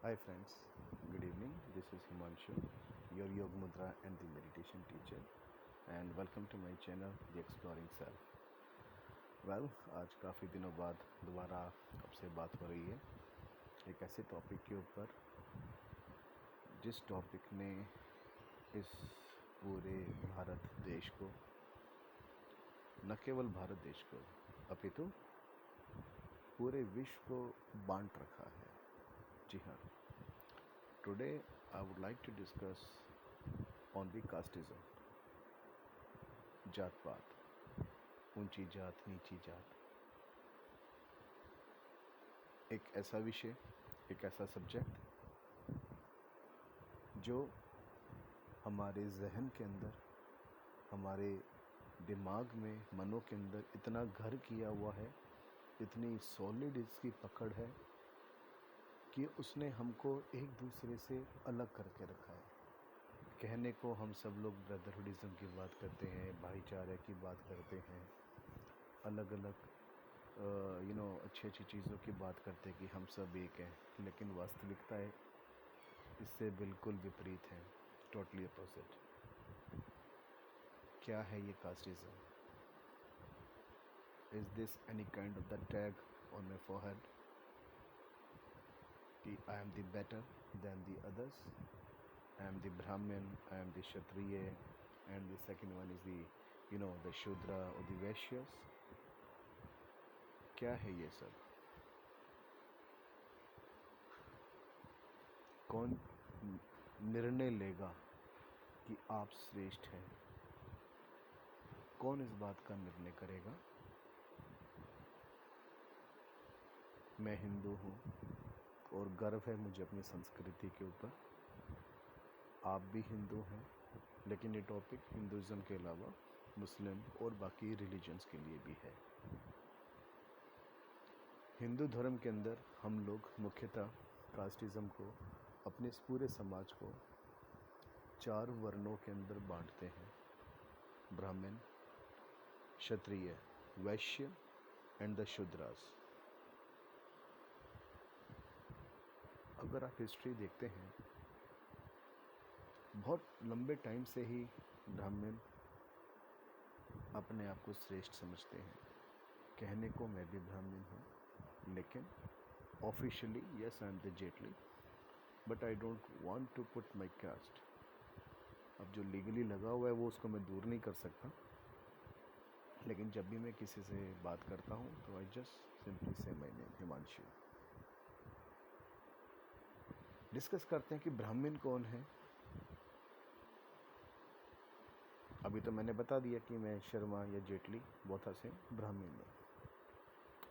Hi friends, good evening. This is Himanshu, your Yoga Mudra and the meditation teacher, and welcome to my channel, The Exploring Self. आज काफ़ी दिनों बाद दोबारा आपसे बात हो रही है एक ऐसे टॉपिक के ऊपर जिस टॉपिक ने इस पूरे भारत देश को, न केवल भारत देश को अपितु पूरे विश्व को बांट रखा है। जी हाँ, today I would like to discuss on the casteism, जात पात, ऊंची जात नीची जात। एक ऐसा विषय, एक ऐसा सब्जेक्ट जो हमारे जहन के अंदर, हमारे दिमाग में, मनों के अंदर इतना घर किया हुआ है, इतनी सॉलिड इसकी पकड़ है कि उसने हमको एक दूसरे से अलग करके रखा है। कहने को हम सब लोग ब्रदरहुडिज़म की बात करते हैं, भाईचारे की बात करते हैं, अलग अलग अच्छी अच्छी चीज़ों की बात करते हैं कि हम सब एक हैं, लेकिन वास्तविकता है इससे बिल्कुल विपरीत है, टोटली अपोजिट। क्या है ये casteism? Is this any kind of the tag on my forehead कि I am the better than the others, I am the Brahmin, I am the Kshatriya, and the second one is the Shudra और the Vaishyas. क्या है ये सब? कौन निर्णय लेगा कि आप श्रेष्ठ हैं? कौन इस बात का निर्णय करेगा? मैं हिंदू हूँ और गर्व है मुझे अपनी संस्कृति के ऊपर। आप भी हिंदू हैं, लेकिन ये टॉपिक हिंदुज़म के अलावा मुस्लिम और बाकी रिलीजन्स के लिए भी है। हिंदू धर्म के अंदर हम लोग मुख्यतः कास्टिज्म को, अपने इस पूरे समाज को 4 वर्णों के अंदर बांटते हैं: ब्राह्मण, क्षत्रिय, वैश्य एंड द शूद्रास। अगर आप हिस्ट्री देखते हैं, बहुत लंबे टाइम से ही ब्राह्मण अपने आप को श्रेष्ठ समझते हैं। कहने को मैं भी ब्राह्मण हूँ, लेकिन officially yes I am the Jaitley, but I don't want to put my caste. अब जो लीगली लगा हुआ है वो उसको मैं दूर नहीं कर सकता, लेकिन जब भी मैं किसी से बात करता हूँ तो आई जस्ट सिंपली से माई नेम हिमांशु। डिस्कस करते हैं कि ब्राह्मण कौन है। अभी तो मैंने बता दिया कि मैं शर्मा या जेटली बोथा से ब्राह्मण हूँ।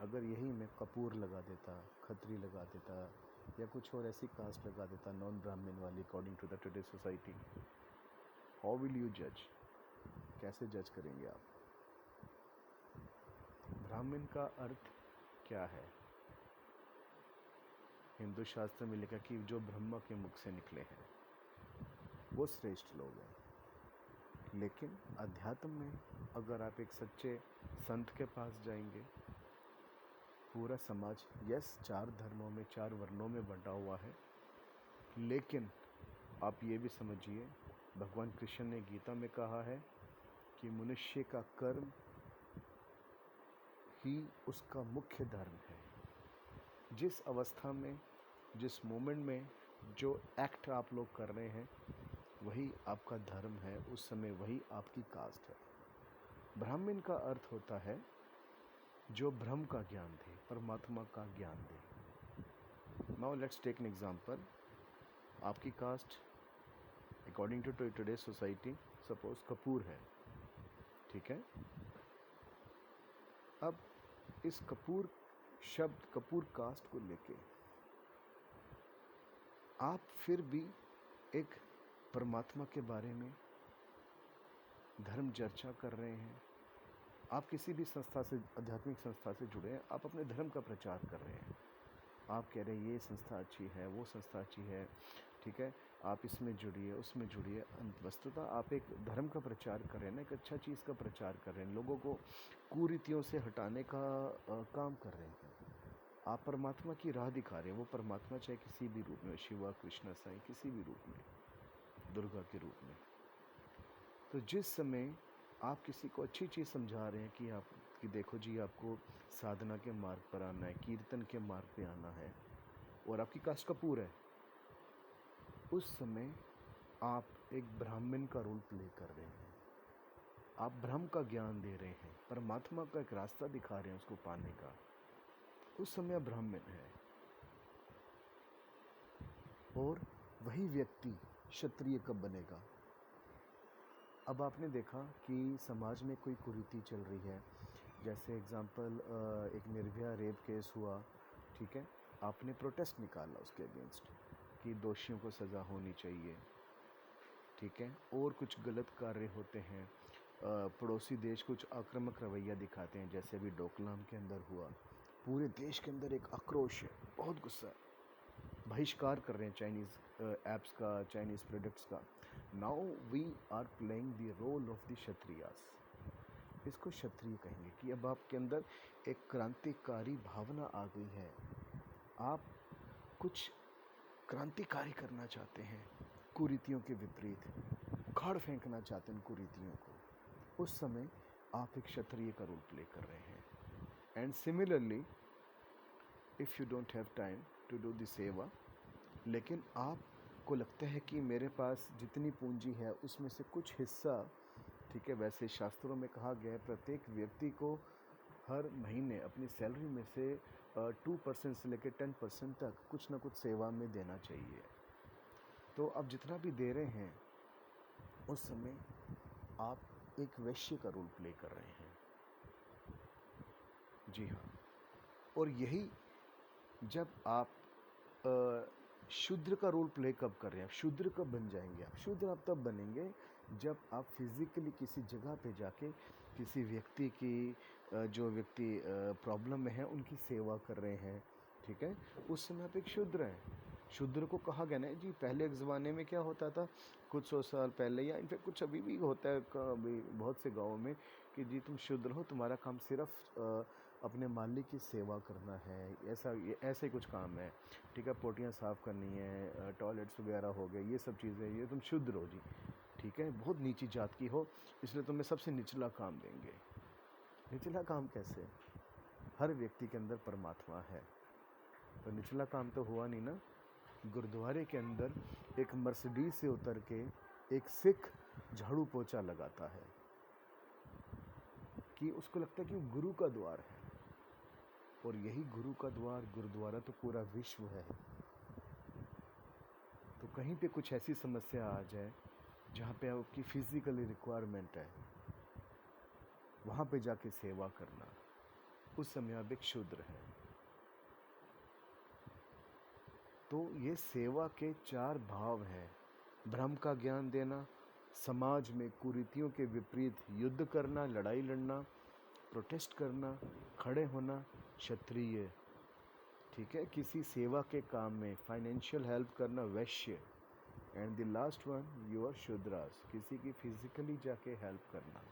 अगर यही मैं कपूर लगा देता, खत्री लगा देता, या कुछ और ऐसी कास्ट लगा देता नॉन ब्राह्मण वाली according to the today society, how will you जज? कैसे जज करेंगे आप? ब्राह्मण का अर्थ क्या है? हिंदू शास्त्र में लिखा कि जो ब्रह्मा के मुख से निकले हैं वो श्रेष्ठ लोग हैं। लेकिन अध्यात्म में अगर आप एक सच्चे संत के पास जाएंगे, पूरा समाज यस 4 धर्मों में, 4 वर्णों में बंटा हुआ है, लेकिन आप ये भी समझिए, भगवान कृष्ण ने गीता में कहा है कि मनुष्य का कर्म ही उसका मुख्य धर्म है। जिस अवस्था में, जिस मोमेंट में जो एक्ट आप लोग कर रहे हैं वही आपका धर्म है, उस समय वही आपकी कास्ट है। ब्राह्मण का अर्थ होता है जो ब्रह्म का ज्ञान दे, परमात्मा का ज्ञान दे। Now let's take an example. आपकी caste according to today society suppose Kapoor है, ठीक है। अब इस कपूर शब्द, कपूर कास्ट को लेके आप फिर भी एक परमात्मा के बारे में धर्म चर्चा कर रहे हैं। आप किसी भी संस्था से, आध्यात्मिक संस्था से जुड़े हैं, आप अपने धर्म का प्रचार कर रहे हैं। आप कह रहे हैं ये संस्था अच्छी है, वो संस्था अच्छी है, ठीक है, आप इसमें जुड़िए, उसमें जुड़िए। वस्तुतः आप एक धर्म का प्रचार कर रहे हैं ना, एक अच्छा चीज़ का प्रचार कर रहे हैं, लोगों को कुरीतियों से हटाने का काम कर रहे हैं। आप परमात्मा की राह दिखा रहे हैं। वो परमात्मा चाहे किसी भी रूप में, शिवा, कृष्णा, साईं, किसी भी रूप में, दुर्गा के रूप में। तो जिस समय आप किसी को अच्छी चीज़ समझा रहे हैं कि देखो जी, आपको साधना के मार्ग पर आना है, कीर्तन के मार्ग पे आना है, और आपकी कास्ट कपूर है, उस समय आप एक ब्राह्मण का रोल प्ले कर रहे हैं। आप ब्रह्म का ज्ञान दे रहे हैं, परमात्मा का एक रास्ता दिखा रहे हैं उसको पाने का। उस समय आप ब्राह्मण है। और वही व्यक्ति क्षत्रिय कब बनेगा? अब आपने देखा कि समाज में कोई कुरीति चल रही है, जैसे एग्जांपल एक निर्भया रेप केस हुआ, ठीक है, आपने प्रोटेस्ट निकाला उसके अगेंस्ट कि दोषियों को सज़ा होनी चाहिए, ठीक है, और कुछ गलत कार्य होते हैं, पड़ोसी देश कुछ आक्रामक रवैया दिखाते हैं, जैसे अभी डोकलाम के अंदर हुआ, पूरे देश के अंदर एक आक्रोश है, बहुत गुस्सा है, बहिष्कार कर रहे हैं चाइनीज़ ऐप्स का, चाइनीज़ प्रोडक्ट्स का। Now we are playing the role of the Kshatriyas. इसको क्षत्रिय कहेंगे कि अब आपके अंदर एक क्रांतिकारी भावना आ गई है, आप कुछ क्रांतिकारी करना चाहते हैं, कुरीतियों के विपरीत उखाड़ फेंकना चाहते हैं कुरीतियों को। उस समय आप एक क्षत्रिय का रोल प्ले कर रहे हैं। And similarly, if you don't have time to do the seva, लेकिन आपको लगता है कि मेरे पास जितनी पूंजी है उसमें से कुछ हिस्सा, ठीक है, वैसे शास्त्रों में कहा गया है प्रत्येक व्यक्ति को हर महीने अपनी सैलरी में से 2% से लेकर 10% तक कुछ ना कुछ सेवा में देना चाहिए। तो आप जितना भी दे रहे हैं, उस समय आप एक वैश्य का रोल प्ले कर रहे हैं। जी हाँ। और यही जब आप शूद्र का रोल प्ले कब कर रहे हैं, आप शूद्र कब बन जाएंगे? आप शूद्र आप तब बनेंगे जब आप फिजिकली किसी जगह पे जाके किसी व्यक्ति की जो व्यक्ति प्रॉब्लम में है उनकी सेवा कर रहे हैं, ठीक है, उस समय आप एक शूद्र हैं। शूद्र को कहा गया ना जी, पहले के ज़माने में क्या होता था, कुछ 100 साल पहले, या इनफैक्ट कुछ अभी भी होता है अभी बहुत से गाँवों में, कि जी तुम शूद्र हो, तुम्हारा काम सिर्फ अपने मालिक की सेवा करना है, ऐसा ही कुछ काम है, ठीक है, पोटियाँ साफ़ करनी है, टॉयलेट्स वगैरह हो गए, ये सब चीज़ें, ये तुम शूद्र हो जी, ठीक है, बहुत नीची जात की हो, इसलिए तुम्हें सबसे निचला काम देंगे। निचला काम कैसे? हर व्यक्ति के अंदर परमात्मा है, तो निचला काम तो हुआ नहीं ना। गुरुद्वारे के अंदर एक मर्सिडीज से उतर के एक सिख झाड़ू पोछा लगाता है कि उसको लगता है कि वो गुरु का द्वार है, और यही गुरु का द्वार गुरुद्वारा तो पूरा विश्व है। तो कहीं पे कुछ ऐसी समस्या आ जाए जहाँ पे आपकी फिजिकली रिक्वायरमेंट है, वहाँ पे जाके सेवा करना, उस समय आप एक शूद्र हैं। तो ये सेवा के 4 भाव हैं। ब्रह्म का ज्ञान देना, समाज में कुरीतियों के विपरीत युद्ध करना, लड़ाई लड़ना, प्रोटेस्ट करना, खड़े होना, क्षत्रिय, ठीक है, किसी सेवा के काम में फाइनेंशियल हेल्प करना, Vaishya, and the last one you are Shudras, किसी की फिजिकली जाके हेल्प करना।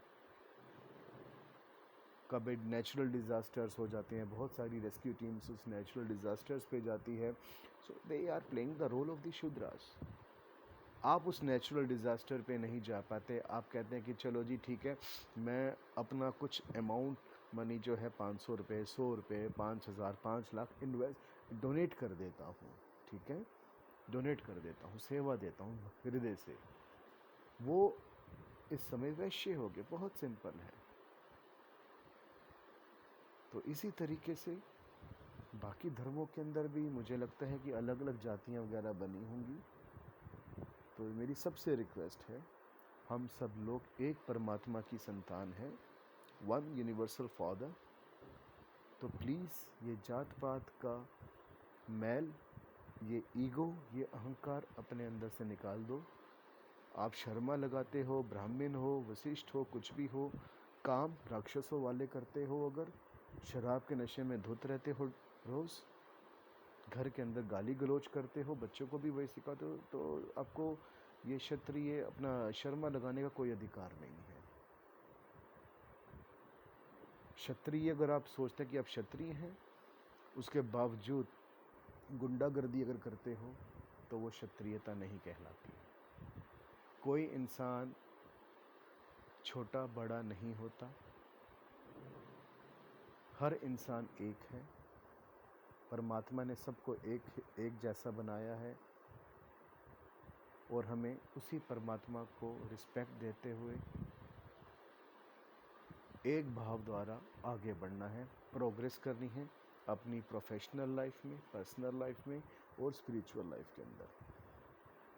कभी नेचुरल डिज़ास्टर्स हो जाते हैं, बहुत सारी रेस्क्यू टीम्स उस नेचुरल डिज़ास्टर्स पे जाती है, so they are playing the role of the Shudras. आप उस नेचुरल डिज़ास्टर पे नहीं जा पाते, आप कहते हैं कि चलो जी ठीक है, मैं अपना कुछ अमाउंट मनी जो है 500 रुपये, 100 रुपये, 5000, 5 लाख डोनेट कर देता हूँ, ठीक है, डोनेट कर देता हूँ, सेवा देता हूँ हृदय से। वो इस समय वैश्य हो गए, बहुत सिंपल है। तो इसी तरीके से बाकी धर्मों के अंदर भी मुझे लगता है कि अलग अलग जातियाँ वगैरह बनी होंगी। तो मेरी सबसे रिक्वेस्ट है, हम सब लोग एक परमात्मा की संतान हैं, वन यूनिवर्सल फादर। तो प्लीज़ ये जात पात का मैल, ये ईगो, ये अहंकार अपने अंदर से निकाल दो। आप शर्मा लगाते हो, ब्राह्मण हो, वशिष्ठ हो, कुछ भी हो, काम राक्षसों वाले करते हो, अगर शराब के नशे में धुत रहते हो रोज़, घर के अंदर गाली गलौज करते हो, बच्चों को भी वही सिखाते हो, तो आपको ये क्षत्रिय अपना शर्मा लगाने का कोई अधिकार नहीं है। क्षत्रिय, अगर आप सोचते हैं कि आप क्षत्रिय हैं, उसके बावजूद गुंडागर्दी अगर करते हो तो वो क्षत्रियता नहीं कहलाती। कोई इंसान छोटा बड़ा नहीं होता, हर इंसान एक है। परमात्मा ने सबको एक जैसा बनाया है और हमें उसी परमात्मा को रिस्पेक्ट देते हुए एक भाव द्वारा आगे बढ़ना है, प्रोग्रेस करनी है अपनी प्रोफेशनल लाइफ में, पर्सनल लाइफ में और स्पिरिचुअल लाइफ के अंदर।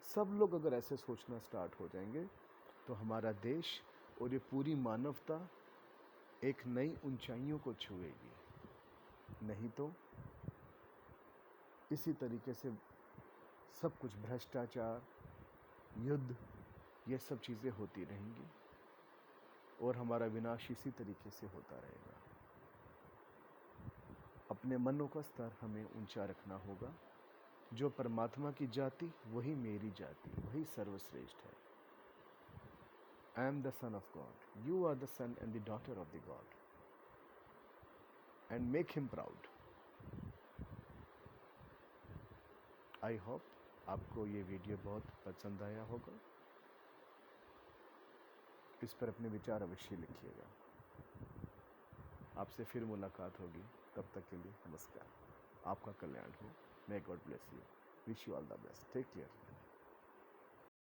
सब लोग अगर ऐसे सोचना स्टार्ट हो जाएंगे तो हमारा देश और ये पूरी मानवता एक नई ऊंचाइयों को छुएगी। नहीं तो इसी तरीके से सब कुछ भ्रष्टाचार, युद्ध, ये सब चीज़ें होती रहेंगी और हमारा विनाश इसी तरीके से होता रहेगा। अपने मनों का स्तर हमें ऊंचा रखना होगा। जो परमात्मा की जाति वही मेरी जाति, वही सर्वश्रेष्ठ है। I am the son of God. You are the son and the daughter of the God. And make him proud. I hope आपको ये वीडियो बहुत पसंद आया होगा। इस पर अपने विचार अवश्य लिखिएगा। आपसे फिर मुलाकात होगी, तब तक के लिए नमस्कार। आपका कल्याण हो। May God bless you. Wish you all the best. Take care.